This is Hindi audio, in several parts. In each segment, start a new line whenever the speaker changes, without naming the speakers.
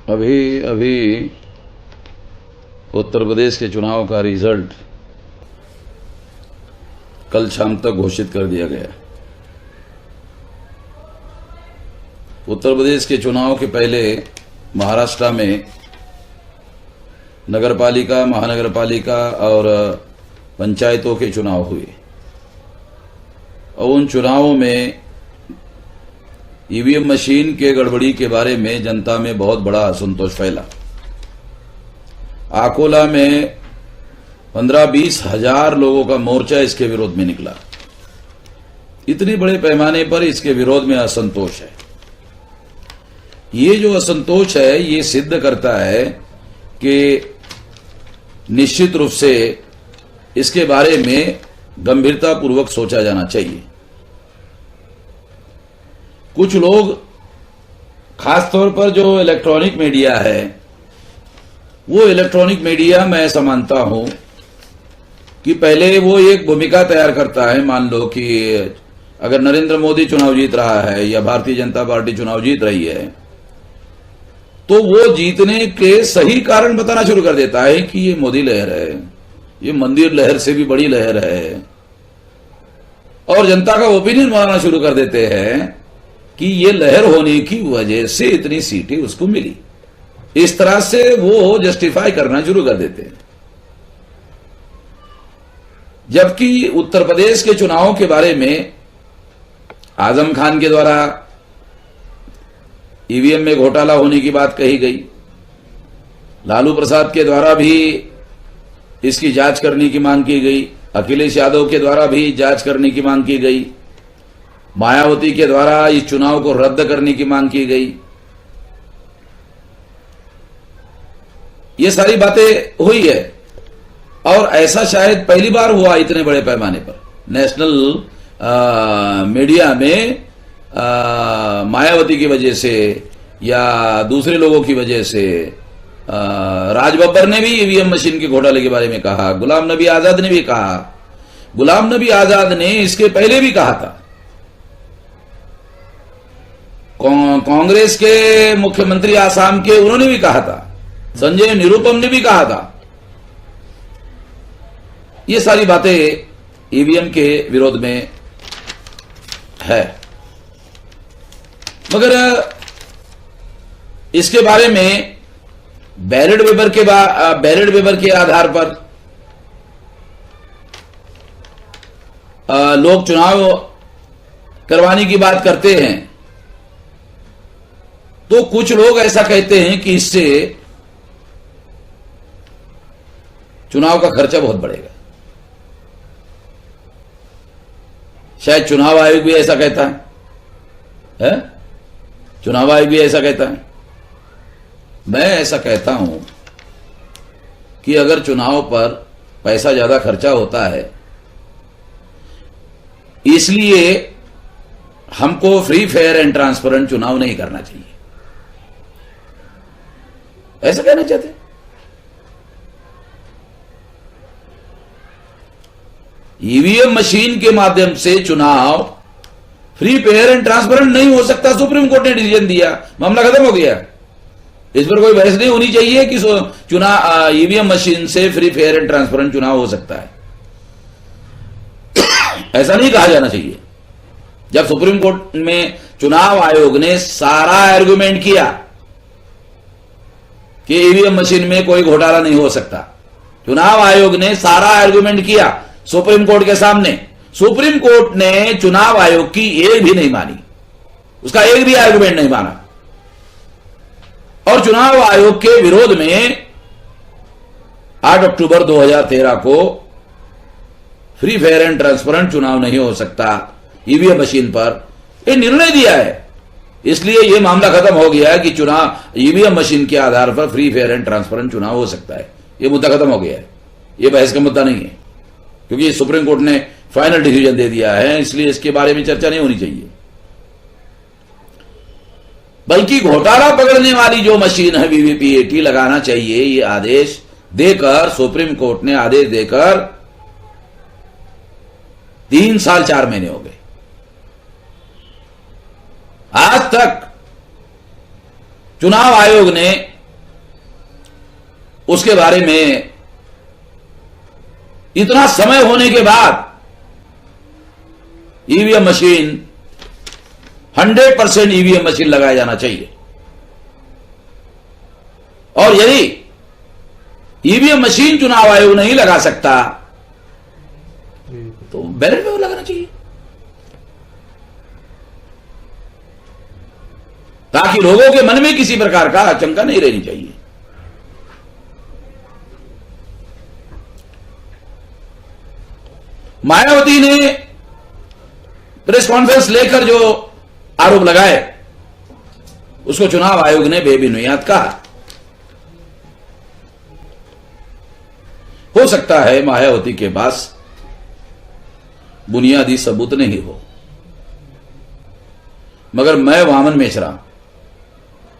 अभी अभी उत्तर प्रदेश के चुनाव का रिजल्ट कल शाम तक घोषित कर दिया गया। उत्तर प्रदेश के चुनाव के पहले महाराष्ट्र में नगरपालिका, महानगरपालिका और पंचायतों के चुनाव हुए और उन चुनावों में ईवीएम मशीन के गड़बड़ी के बारे में जनता में बहुत बड़ा असंतोष फैला। अकोला में 15-20 हजार लोगों का मोर्चा इसके विरोध में निकला। इतने बड़े पैमाने पर इसके विरोध में असंतोष है। ये जो असंतोष है ये सिद्ध करता है कि निश्चित रूप से इसके बारे में गंभीरता पूर्वक सोचा जाना चाहिए। कुछ लोग, खासतौर पर जो इलेक्ट्रॉनिक मीडिया है, वो इलेक्ट्रॉनिक मीडिया मैं ऐसा मानता हूं कि पहले वो एक भूमिका तैयार करता है। मान लो कि अगर नरेंद्र मोदी चुनाव जीत रहा है या भारतीय जनता पार्टी चुनाव जीत रही है तो वो जीतने के सही कारण बताना शुरू कर देता है कि ये मोदी लहर है, ये मंदिर लहर से भी बड़ी लहर है, और जनता का ओपिनियन बनाना शुरू कर देते हैं कि ये लहर होने की वजह से इतनी सीटें उसको मिली। इस तरह से वो जस्टिफाई करना शुरू कर देते हैं। जबकि उत्तर प्रदेश के चुनावों के बारे में आजम खान के द्वारा ईवीएम में घोटाला होने की बात कही गई, लालू प्रसाद के द्वारा भी इसकी जांच करने की मांग की गई, अखिलेश यादव के द्वारा भी जांच करने की मांग की गई, मायावती के द्वारा इस चुनाव को रद्द करने की मांग की गई। ये सारी बातें हुई है और ऐसा शायद पहली बार हुआ इतने बड़े पैमाने पर नेशनल मीडिया में। मायावती की वजह से या दूसरे लोगों की वजह से राज बब्बर ने भी ईवीएम मशीन के घोटाले के बारे में कहा, गुलाम नबी आजाद ने भी कहा। गुलाम नबी आजाद ने इसके पहले भी कहा था। कांग्रेस के मुख्यमंत्री आसाम के, उन्होंने भी कहा था। संजय निरुपम ने भी कहा था। ये सारी बातें ईवीएम के विरोध में है, मगर इसके बारे में बैलेट पेपर के आधार पर लोग चुनाव करवाने की बात करते हैं तो कुछ लोग ऐसा कहते हैं कि इससे चुनाव का खर्चा बहुत बढ़ेगा। शायद चुनाव आयोग भी ऐसा कहता है? चुनाव आयोग भी ऐसा कहता है। मैं ऐसा कहता हूं कि अगर चुनाव पर पैसा ज्यादा खर्चा होता है इसलिए हमको फ्री, फेयर एंड ट्रांसपेरेंट चुनाव नहीं करना चाहिए, ऐसा कहना चाहते हैं। ईवीएम मशीन के माध्यम से चुनाव फ्री, फेयर एंड ट्रांसपेरेंट नहीं हो सकता। सुप्रीम कोर्ट ने डिसीजन दिया, मामला खत्म हो गया। इस पर कोई बहस नहीं होनी चाहिए कि चुनाव ईवीएम मशीन से फ्री, फेयर एंड ट्रांसपेरेंट चुनाव हो सकता है, ऐसा नहीं कहा जाना चाहिए। जब सुप्रीम कोर्ट में चुनाव आयोग ने सारा आर्गुमेंट किया कि ईवीएम मशीन में कोई घोटाला नहीं हो सकता, चुनाव आयोग ने सारा आर्गुमेंट किया सुप्रीम कोर्ट के सामने, सुप्रीम कोर्ट ने चुनाव आयोग की एक भी नहीं मानी, उसका एक भी आर्गुमेंट नहीं माना। और चुनाव आयोग के विरोध में 8 अक्टूबर 2013 को फ्री, फेयर एंड ट्रांसपेरेंट चुनाव नहीं हो सकता ईवीएम मशीन पर यह निर्णय दिया है। इसलिए यह मामला खत्म हो गया है कि चुनाव ईवीएम मशीन के आधार पर फ्री, फेयर एंड ट्रांसपेरेंट चुनाव हो सकता है। यह मुद्दा खत्म हो गया है, यह बहस का मुद्दा नहीं है, क्योंकि सुप्रीम कोर्ट ने फाइनल डिसीजन दे दिया है। इसलिए इसके बारे में चर्चा नहीं होनी चाहिए। बल्कि घोटाला पकड़ने वाली जो मशीन है वीवीपीएटी लगाना चाहिए, ये आदेश देकर, सुप्रीम कोर्ट ने आदेश देकर 3 साल 4 महीने हो गए। आज तक चुनाव आयोग ने उसके बारे में इतना समय होने के बाद ईवीएम मशीन 100% ईवीएम मशीन लगाया जाना चाहिए। और यदि ईवीएम मशीन चुनाव आयोग नहीं लगा सकता तो बैलेट पेपर लगाना चाहिए, ताकि लोगों के मन में किसी प्रकार का आशंका नहीं रहनी चाहिए। मायावती ने प्रेस कॉन्फ्रेंस लेकर जो आरोप लगाए उसको चुनाव आयोग ने बेबुनियाद कहा। हो सकता है मायावती के पास बुनियादी सबूत नहीं हो, मगर मैं वामन मिश्रा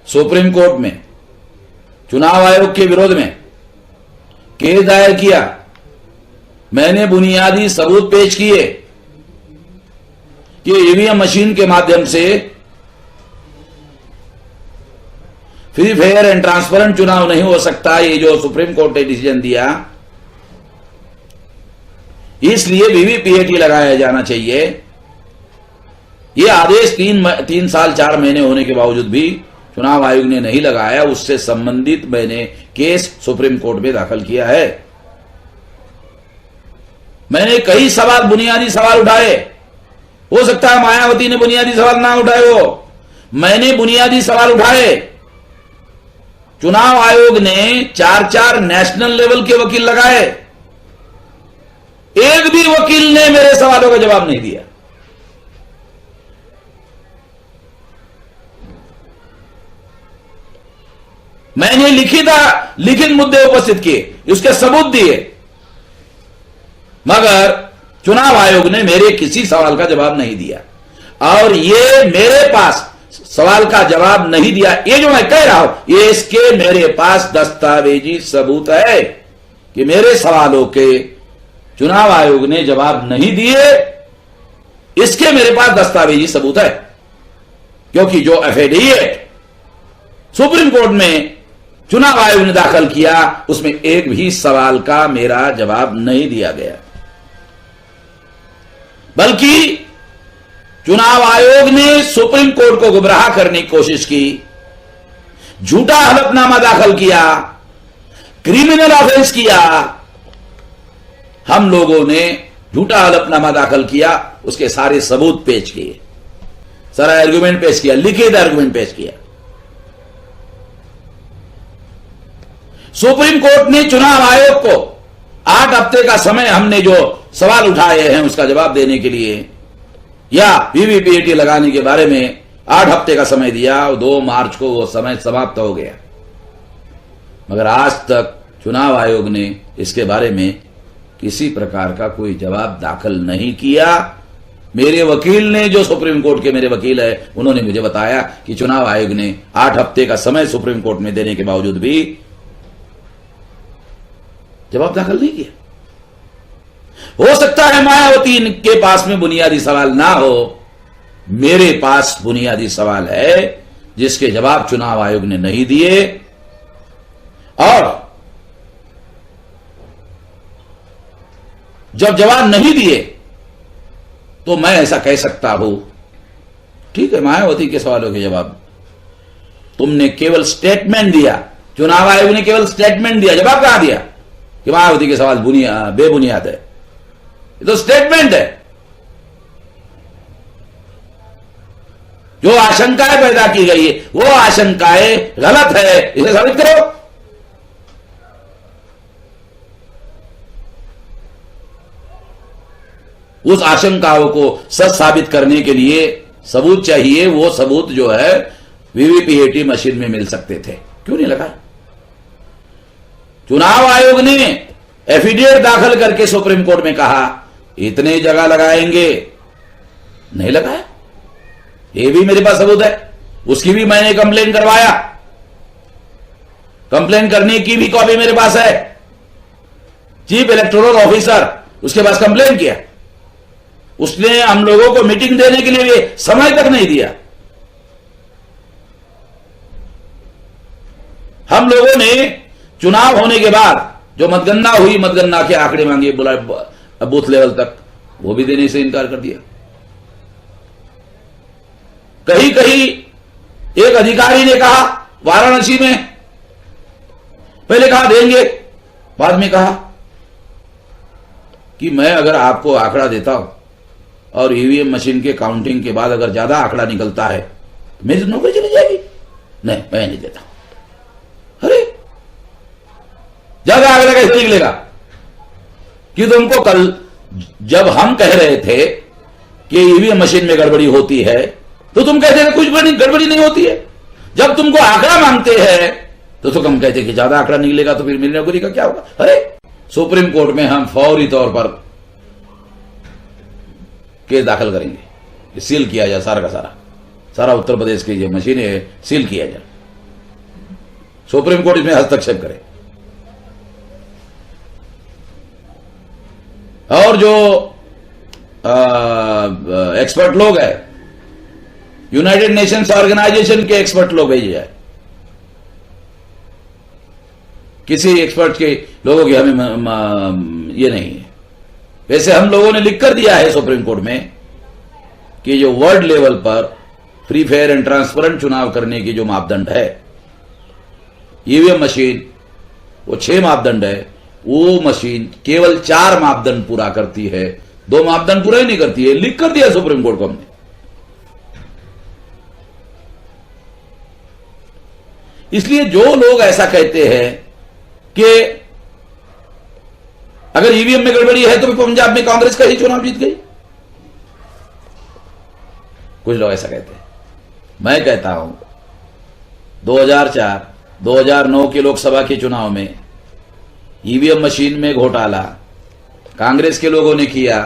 सुप्रीम कोर्ट में चुनाव आयोग के विरोध में केस दायर किया, मैंने बुनियादी सबूत पेश किए कि ईवीएम मशीन के माध्यम से फ्री फेयर एंड ट्रांसपेरेंट चुनाव नहीं हो सकता, ये जो सुप्रीम कोर्ट ने डिसीजन दिया, इसलिए वीवीपीएटी लगाया जाना चाहिए। ये आदेश 3 साल 4 महीने होने के बावजूद भी चुनाव आयोग ने नहीं लगाया। उससे संबंधित मैंने केस सुप्रीम कोर्ट में दाखिल किया है। मैंने कई सवाल, बुनियादी सवाल उठाए। हो सकता है मायावती ने बुनियादी सवाल ना उठाए हो, मैंने बुनियादी सवाल उठाए। चुनाव आयोग ने 4 नेशनल लेवल के वकील लगाए, एक भी वकील ने मेरे सवालों का जवाब नहीं दिया। मैंने लिखित मुद्दे उपस्थित किए, उसके सबूत दिए, मगर चुनाव आयोग ने मेरे किसी सवाल का जवाब नहीं दिया। और ये मेरे पास सवाल का जवाब नहीं दिया, ये जो मैं कह रहा हूं, ये इसके मेरे पास दस्तावेजी सबूत है कि मेरे सवालों के चुनाव आयोग ने जवाब नहीं दिए। इसके मेरे पास दस्तावेजी सबूत है, क्योंकि जो एफिडेविट सुप्रीम कोर्ट में चुनाव आयोग ने दाखिल किया उसमें एक भी सवाल का मेरा जवाब नहीं दिया गया, बल्कि चुनाव आयोग ने सुप्रीम कोर्ट को गुमराह करने की कोशिश की, झूठा हलफनामा दाखिल किया, क्रिमिनल ऑफेंस किया। हम लोगों ने झूठा हलफनामा दाखिल किया, उसके सारे सबूत पेश किए, सारा आर्गुमेंट पेश किया, लिखित आर्गुमेंट पेश किया। सुप्रीम कोर्ट ने चुनाव आयोग को 8 हफ्ते का समय, हमने जो सवाल उठाए हैं उसका जवाब देने के लिए या वीवीपीएटी लगाने के बारे में 8 हफ्ते का समय दिया। 2 मार्च को वो समय समाप्त हो गया, मगर आज तक चुनाव आयोग ने इसके बारे में किसी प्रकार का कोई जवाब दाखिल नहीं किया। मेरे वकील ने, जो सुप्रीम कोर्ट के मेरे वकील है, उन्होंने मुझे बताया कि चुनाव आयोग ने 8 हफ्ते का समय सुप्रीम कोर्ट में देने के बावजूद भी जवाब दाखिल नहीं किया। हो सकता है मायावती के पास में बुनियादी सवाल ना हो, मेरे पास बुनियादी सवाल है जिसके जवाब चुनाव आयोग ने नहीं दिए। और जब जवाब नहीं दिए तो मैं ऐसा कह सकता हूं, ठीक है, मायावती के सवालों के जवाब तुमने केवल स्टेटमेंट दिया, चुनाव आयोग ने केवल स्टेटमेंट दिया, जवाब कहां दिया कि मायावती के सवाल बेबुनियाद है। ये तो स्टेटमेंट है। जो आशंकाएं पैदा की गई है वो आशंकाएं गलत है, इसे साबित करो। उस आशंकाओं को सच साबित करने के लिए सबूत चाहिए। वो सबूत जो है वीवीपीएटी मशीन में मिल सकते थे, क्यों नहीं लगा? चुनाव आयोग ने एफिडेविट दाखिल करके सुप्रीम कोर्ट में कहा इतने जगह लगाएंगे, नहीं लगाया। ये भी मेरे पास सबूत है, उसकी भी मैंने कंप्लेन करवाया, कंप्लेन करने की भी कॉपी मेरे पास है। चीफ इलेक्टोरल ऑफिसर उसके पास कंप्लेन किया, उसने हम लोगों को मीटिंग देने के लिए भी समय तक नहीं दिया। हम लोगों ने चुनाव होने के बाद जो मतगणना हुई, मतगणना के आंकड़े मांगे बोला बूथ लेवल तक, वो भी देने से इनकार कर दिया। कहीं कहीं एक अधिकारी ने कहा वाराणसी में, पहले कहा देंगे, बाद में कहा कि मैं अगर आपको आंकड़ा देता हूं और ईवीएम मशीन के काउंटिंग के बाद अगर ज्यादा आंकड़ा निकलता है तो मेरी नौकरी चली जाएगी। नहीं, मैं नहीं देता। अरे ज्यादा आंकड़ा कैसे निकलेगा? कि तुमको कल जब हम कह रहे थे कि ईवीएम मशीन में गड़बड़ी होती है तो तुम कहते थे कुछ गड़बड़ी नहीं होती है। जब तुमको आंकड़ा मांगते हैं तो तुम कहते कि ज्यादा आंकड़ा निकलेगा तो फिर मेरी नौकरी का क्या होगा? अरे सुप्रीम कोर्ट में हम फौरी तौर पर केस दाखिल करेंगे, सील किया जाए सारा का सारा उत्तर प्रदेश की जो मशीनें सील किया जाए, सुप्रीम कोर्ट इसमें हस्तक्षेप करे। और जो एक्सपर्ट लोग हैं, यूनाइटेड नेशंस ऑर्गेनाइजेशन के एक्सपर्ट लोग भेजे जाए। किसी एक्सपर्ट के लोगों की हमें ये नहीं है। वैसे हम लोगों ने लिख कर दिया है सुप्रीम कोर्ट में कि जो वर्ल्ड लेवल पर फ्री फेयर एंड ट्रांसपेरेंट चुनाव करने की जो मापदंड है, ईवीएम मशीन वो 6 मापदंड है, वो मशीन केवल 4 मापदंड पूरा करती है, 2 मापदंड पूरा ही नहीं करती है। लिख कर दिया सुप्रीम कोर्ट को हमने। इसलिए जो लोग ऐसा कहते हैं कि अगर ईवीएम में गड़बड़ी है तो पंजाब में कांग्रेस का ही चुनाव जीत गई, कुछ लोग ऐसा कहते हैं। मैं कहता हूं 2004, 2009 के लोकसभा के चुनाव में ईवीएम मशीन में घोटाला कांग्रेस के लोगों ने किया,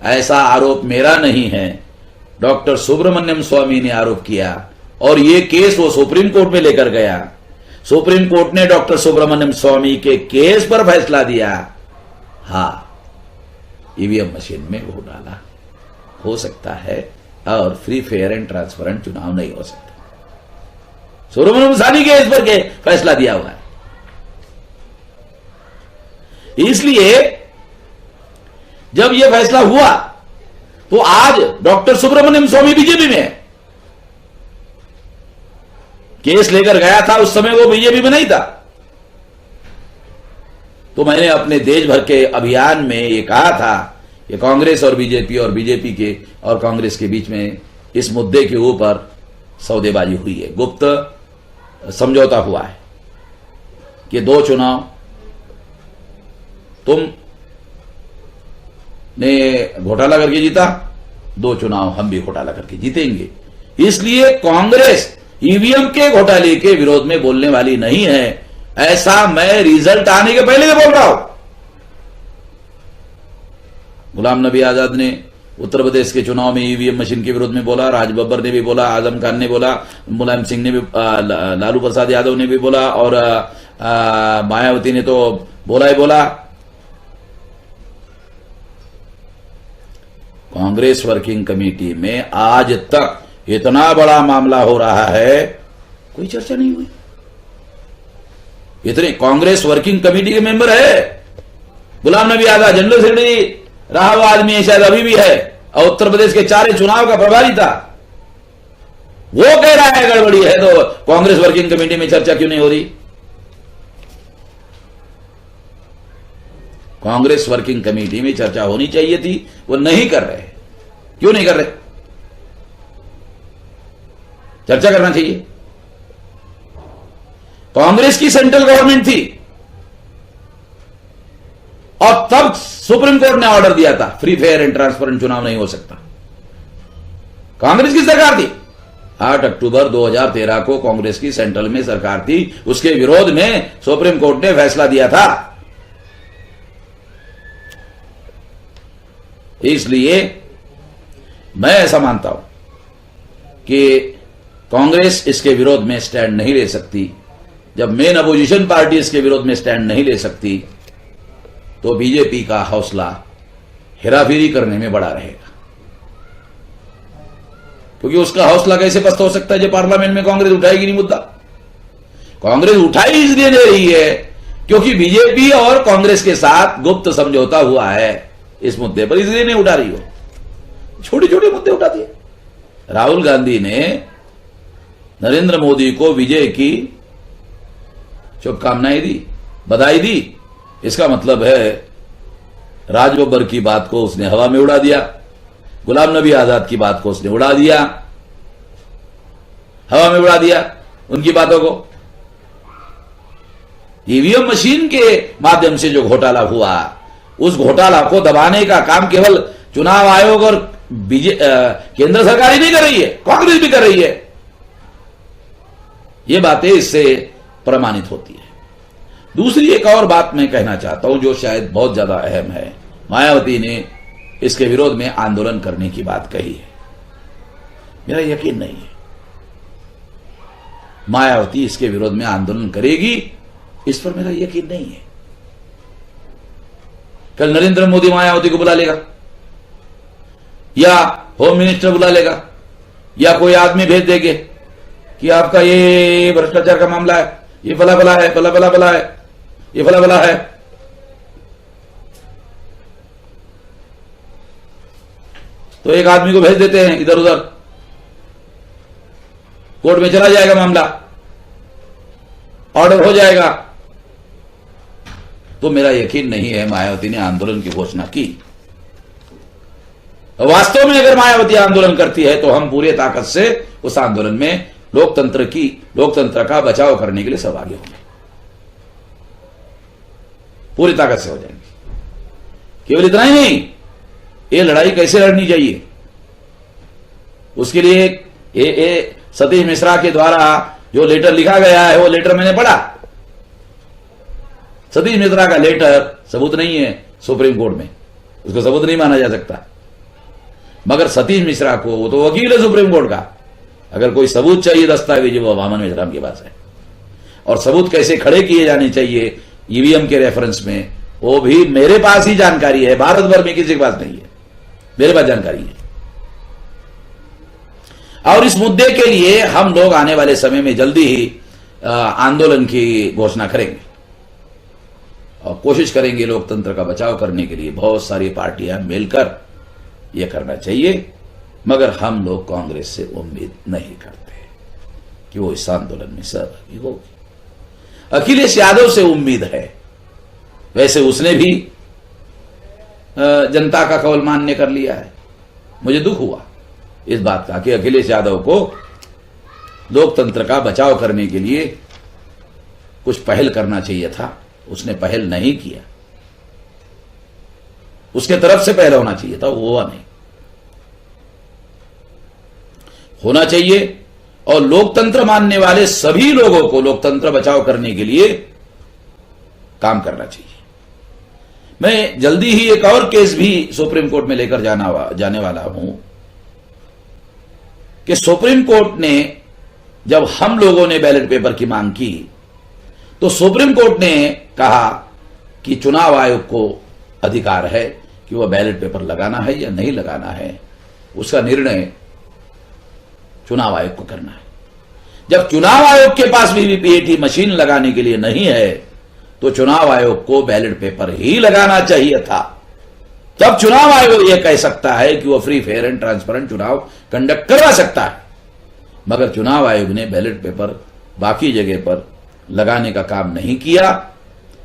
ऐसा आरोप मेरा नहीं है, डॉक्टर सुब्रमण्यम स्वामी ने आरोप किया और ये केस वो सुप्रीम कोर्ट में लेकर गया। सुप्रीम कोर्ट ने डॉक्टर सुब्रमण्यम स्वामी के केस पर फैसला दिया, हां ईवीएम मशीन में घोटाला हो सकता है और फ्री फेयर एंड ट्रांसपेरेंट चुनाव नहीं हो सकता। सुब्रमण्यम स्वामी के इस पर फैसला दिया हुआ है। इसलिए जब यह फैसला हुआ तो आज डॉक्टर सुब्रमण्यम स्वामी बीजेपी में है। केस लेकर गया था, उस समय वो बीजेपी में नहीं था। तो मैंने अपने देश भर के अभियान में ये कहा था कि कांग्रेस और बीजेपी के और कांग्रेस के बीच में इस मुद्दे के ऊपर सौदेबाजी हुई है, गुप्त समझौता हुआ है कि 2 चुनाव तुम ने घोटाला करके जीता, 2 चुनाव हम भी घोटाला करके जीतेंगे। इसलिए कांग्रेस ईवीएम के घोटाले के विरोध में बोलने वाली नहीं है, ऐसा मैं रिजल्ट आने के पहले भी बोल रहा हूं। गुलाम नबी आजाद ने उत्तर प्रदेश के चुनाव में ईवीएम मशीन के विरोध में बोला, राज बब्बर ने भी बोला, आजम खान ने बोला, मुलायम सिंह ने भी, लालू प्रसाद यादव ने भी बोला और मायावती ने तो बोला ही बोला। कांग्रेस वर्किंग कमेटी में आज तक इतना बड़ा मामला हो रहा है, कोई चर्चा नहीं हुई। इतने कांग्रेस वर्किंग कमेटी के मेंबर है गुलाम नबी आजाद, जनरल सेक्रेटरी रहा हुआ आदमी है, शायद अभी भी है, और उत्तर प्रदेश के 4 चुनाव का प्रभारी था। वो कह रहा है गड़बड़ी है, तो कांग्रेस वर्किंग कमेटी में चर्चा क्यों नहीं हो रही? कांग्रेस वर्किंग कमेटी में चर्चा होनी चाहिए थी, वो नहीं कर रहे। क्यों नहीं कर रहे? चर्चा करना चाहिए। कांग्रेस की सेंट्रल गवर्नमेंट थी और तब सुप्रीम कोर्ट ने ऑर्डर दिया था फ्री फेयर एंड ट्रांसपेरेंट चुनाव नहीं हो सकता। कांग्रेस की सरकार थी। 8 अक्टूबर 2013 को कांग्रेस की सेंट्रल में सरकार थी, उसके विरोध में सुप्रीम कोर्ट ने फैसला दिया था। इसलिए मैं ऐसा मानता हूं कि कांग्रेस इसके विरोध में स्टैंड नहीं ले सकती। जब मेन अपोजिशन पार्टी इसके विरोध में स्टैंड नहीं ले सकती तो बीजेपी का हौसला हेराफेरी करने में बड़ा रहेगा, क्योंकि उसका हौसला कैसे पस्त हो सकता है जब पार्लियामेंट में कांग्रेस उठाएगी नहीं मुद्दा। कांग्रेस उठाई इसलिए दे रही है क्योंकि बीजेपी और कांग्रेस के साथ गुप्त समझौता हुआ है इस मुद्दे पर, इसलिए नहीं उठा रही हो। छोटे छोटे मुद्दे उठाती है। राहुल गांधी ने नरेंद्र मोदी को विजय की शुभकामनाएं दी, बधाई दी। इसका मतलब है राज बब्बर की बात को उसने हवा में उड़ा दिया, गुलाम नबी आजाद की बात को उसने उड़ा दिया, हवा में उड़ा दिया उनकी बातों को। ईवीएम मशीन के माध्यम से जो घोटाला हुआ, उस घोटाला को दबाने का काम केवल चुनाव आयोग और केंद्र सरकार ही नहीं कर रही है, कांग्रेस भी कर रही है। ये बातें इससे प्रमाणित होती है। दूसरी एक और बात मैं कहना चाहता हूं जो शायद बहुत ज्यादा अहम है। मायावती ने इसके विरोध में आंदोलन करने की बात कही है। मेरा यकीन नहीं है मायावती इसके विरोध में आंदोलन करेगी, इस पर मेरा यकीन नहीं है। कल नरेंद्र मोदी मायावती को बुला लेगा, या होम मिनिस्टर बुला लेगा, या कोई आदमी भेज देंगे कि आपका ये भ्रष्टाचार का मामला है, ये फला फला है, फला फला फला है, ये फला फला है। तो एक आदमी को भेज देते हैं इधर उधर, कोर्ट में चला जाएगा मामला, ऑर्डर हो जाएगा। तो मेरा यकीन नहीं है मायावती ने आंदोलन की घोषणा की। वास्तव में अगर मायावती आंदोलन करती है तो हम पूरी ताकत से उस आंदोलन में लोकतंत्र का बचाव करने के लिए सहभागी होंगे, पूरी ताकत से हो जाएंगे। केवल इतना ही नहीं, ये लड़ाई कैसे लड़नी चाहिए उसके लिए सतीश मिश्रा के द्वारा जो लेटर लिखा गया है वो लेटर मैंने पढ़ा। सतीश मिश्रा का लेटर सबूत नहीं है सुप्रीम कोर्ट में, उसको सबूत नहीं माना जा सकता। मगर सतीश मिश्रा को, वो तो वकील है सुप्रीम कोर्ट का, अगर कोई सबूत चाहिए दस्तावेज वो वामन मेश्राम के पास है। और सबूत कैसे खड़े किए जाने चाहिए ईवीएम के रेफरेंस में, वो भी मेरे पास ही जानकारी है, भारत भर में किसी के पास नहीं है, मेरे पास जानकारी है। और इस मुद्दे के लिए हम लोग आने वाले समय में जल्दी ही आंदोलन की घोषणा करेंगे और कोशिश करेंगे लोकतंत्र का बचाव करने के लिए। बहुत सारी पार्टियां मिलकर यह करना चाहिए, मगर हम लोग कांग्रेस से उम्मीद नहीं करते कि वो इस आंदोलन में सहभागी होगी। अखिलेश यादव से उम्मीद है, वैसे उसने भी जनता का कौल मान्य कर लिया है। मुझे दुख हुआ इस बात का कि अखिलेश यादव को लोकतंत्र का बचाव करने के लिए कुछ पहल करना चाहिए था, उसने पहल नहीं किया। उसके तरफ से पहल होना चाहिए था, वो हुआ नहीं। होना चाहिए और लोकतंत्र मानने वाले सभी लोगों को लोकतंत्र बचाव करने के लिए काम करना चाहिए। मैं जल्दी ही एक और केस भी सुप्रीम कोर्ट में लेकर जाने वाला हूं कि सुप्रीम कोर्ट ने, जब हम लोगों ने बैलेट पेपर की मांग की तो सुप्रीम कोर्ट ने कहा कि चुनाव आयोग को अधिकार है कि वह बैलेट पेपर लगाना है या नहीं लगाना है, उसका निर्णय चुनाव आयोग को करना है। जब चुनाव आयोग के पास वीवीपीएटी मशीन लगाने के लिए नहीं है तो चुनाव आयोग को बैलेट पेपर ही लगाना चाहिए था। तब चुनाव आयोग यह कह सकता है कि वह फ्री फेयर एंड ट्रांसपेरेंट चुनाव कंडक्ट करवा सकता है। मगर चुनाव आयोग ने बैलेट पेपर बाकी जगह पर लगाने का काम नहीं किया।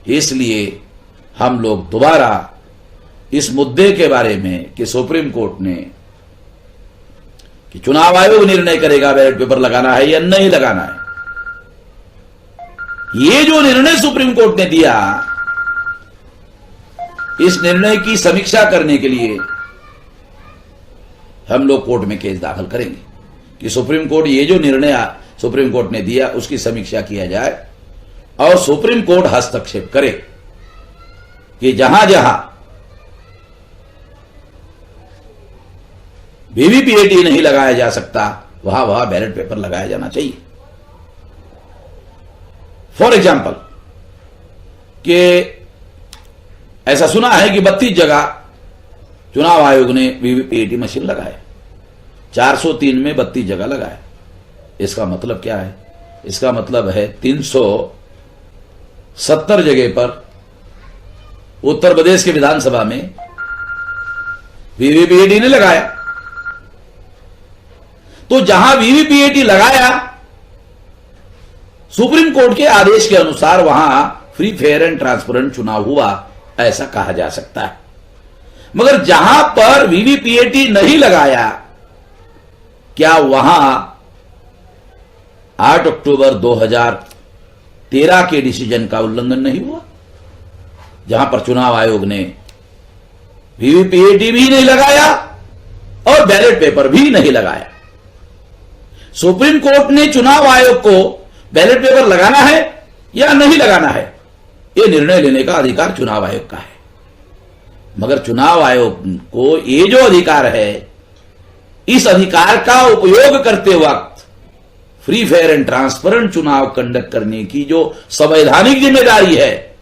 इसलिए हम लोग दोबारा इस मुद्दे के बारे में कि सुप्रीम कोर्ट ने कि चुनाव आयोग निर्णय करेगा बैलेट पेपर लगाना है या नहीं लगाना है, ये जो निर्णय सुप्रीम कोर्ट ने दिया, इस निर्णय की समीक्षा करने के लिए हम लोग कोर्ट में केस दाखिल करेंगे कि सुप्रीम कोर्ट ये जो निर्णय सुप्रीम कोर्ट ने दिया उसकी समीक्षा किया जाए और सुप्रीम कोर्ट हस्तक्षेप करे कि जहां जहां वीवीपीएटी नहीं लगाया जा सकता वहां वहां बैलेट पेपर लगाया जाना चाहिए। फॉर एग्जाम्पल कि ऐसा सुना है कि 32 जगह चुनाव आयोग ने वीवीपीएटी मशीन लगाए, 403 में 32 जगह लगाए। इसका मतलब क्या है इसका मतलब है 370 जगह पर उत्तर प्रदेश के विधानसभा में वीवीपीएटी ने लगाया। तो जहां वीवीपीएटी लगाया, सुप्रीम कोर्ट के आदेश के अनुसार वहां फ्री फेयर एंड ट्रांसपेरेंट चुनाव हुआ, ऐसा कहा जा सकता है। मगर जहां पर वीवीपीएटी नहीं लगाया, क्या वहां 8 अक्टूबर 2013 के डिसीजन का उल्लंघन नहीं हुआ, जहां पर चुनाव आयोग ने वीवीपीएटी भी नहीं लगाया और बैलेट पेपर भी नहीं लगाया? सुप्रीम कोर्ट ने चुनाव आयोग को बैलेट पेपर लगाना है या नहीं लगाना है, यह निर्णय लेने का अधिकार चुनाव आयोग का है। मगर चुनाव आयोग को ये जो अधिकार है, इस अधिकार का उपयोग करते वक्त फ्री फेयर एंड ट्रांसपेरेंट चुनाव कंडक्ट करने की जो संवैधानिक जिम्मेदारी है,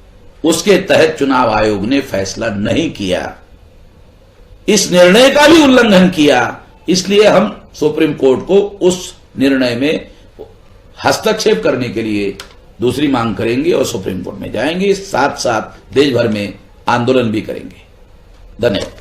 उसके तहत चुनाव आयोग ने फैसला नहीं किया, इस निर्णय का भी उल्लंघन किया। इसलिए हम सुप्रीम कोर्ट को उस निर्णय में हस्तक्षेप करने के लिए दूसरी मांग करेंगे और सुप्रीम कोर्ट में जाएंगे। साथ साथ देश भर में आंदोलन भी करेंगे। धन्यवाद।